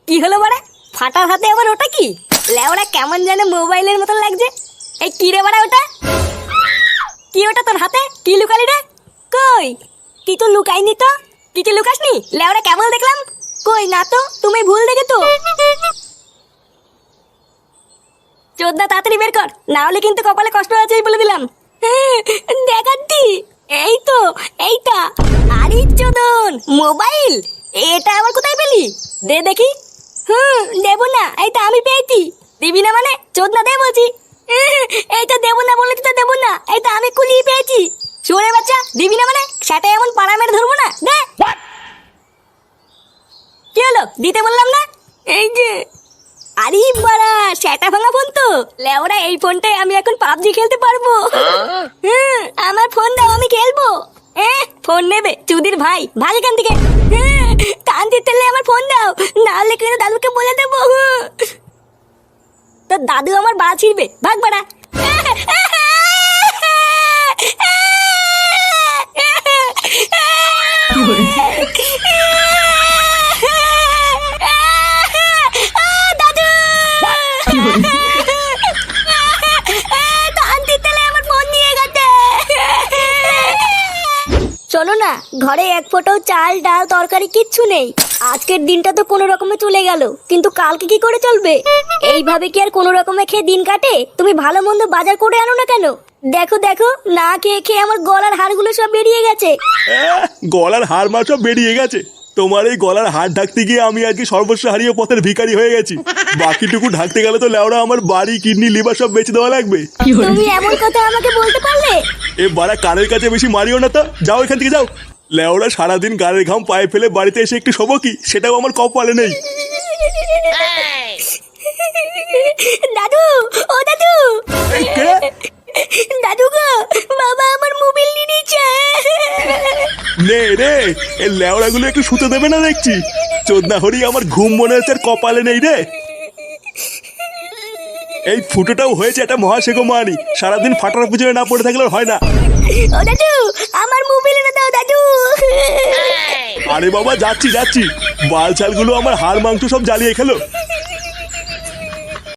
কি হলো বাড়া? ফাটার হাতে আবার ওটা কি? লেওড়া কেমন যেন মোবাইলের মতন লাগছে। এই কি রে বাড়া ওটা? কি ওটা তোর হাতে? কি লুকালি রে? কই কি তো লুকাইনি তো। কিছু লুকাসনি? লেওড়া কেমন দেখলাম? কই না তো, তুমি ভুল দেখে তো। চোদ্দা তাড়াতাড়ি বের কর, না হলে কিন্তু কপালে কষ্ট আছে বলে দিলাম। দেখাচ্ছি, এই তো এইটা। আরে চোদন, মোবাইল এটা আবার কোথায় পেলি? দে দেখি। দেবো না, এইটা আমি পেয়েছি। দিবি না মানে? চোদনা দে বলছি। এইটা দেবো না বলে তো দেবো না, এইটা আমি কুলিয়ে পেয়েছি। শুনে বাচ্চা, দিবি না মানে? সেটা এমন পাড়া মেরে ধরবো না। দে। কি হলো? দিতে বললাম না। এই যে। আরে বাড়া, সেটা ভাঙা ফোন তো। লেওরা, এই ফোনটাই আমি এখন পাবজি খেলতে পারবো। আমার ফোন দাও, আমি খেলবো। ফোন নেবে চুদির ভাই, ভাগ এখান থেকে। কান দিতে আমার ফোন দাও, না হলে কিন্তু দাদুকে বলে দেবো। তো দাদু আমার বাড়া ছিড়বে, ভাগ বাড়া। চলো না, ঘরে এক ফোঁটাও চাল ডাল তরকারি কিচ্ছু নেই। আজকের দিনটা তো কোনো রকমে চলে গেল, কিন্তু কালকে কি করে চলবে? এইভাবে কি আর কোনো রকমে খেয়ে দিন কাটে? তুমি ভালো মন্দ বাজার করে আনো না কেন? দেখো দেখো, না খেয়ে খেয়ে আমার গলার হাড়গুলো সব বেরিয়ে গেছে। গলার হাড় মার সব বেরিয়ে গেছে? তোমার এই গলার হাড় ঢাকতে গিয়ে আমি আজকে সর্বস্ব হারিয়ে পথের ভিখারি হয়ে গেছি। বাকিটুকু ঢাকতে গেলে তো লেওড়া আমার বাড়ি কিডনি লিভার সব বেঁচে দেওয়া লাগবে। তুমি এমন কথা আমাকে বলতে পারলে? এ বাড়া, কানের কাছে বেশি মারিও না তো। যাও এখান থেকে যাও। লেওড়া সারাদিন গানের ঘাম পায়ে ফেলে বাড়িতে এসে একটু শোবো কি, সেটাও আমার কপালে নেই। দাদু, ও দাদু। দাদু গো, বাবা আমার মোবাইল নিয়ে নিচ্ছে। নে রে, এই লেওড়াগুলো একটু শুতে দেবে না দেখছি। চোদনা হরি, আমার ঘুম মনে হচ্ছে আর কপালে নেই রে। এই ফুটোটাও হয়েছে একটা মহাশেখো মানি, সারাদিন ফাটার পুজোয় না পড়ে থাকলে হয় না। ও দাদু, আমার মোবাইল এনে দাও দাদু। আরে বাবা, যাচ্ছি যাচ্ছি। বালছালগুলো আমার হাড় মাংস সব জ্বালিয়ে খেলো।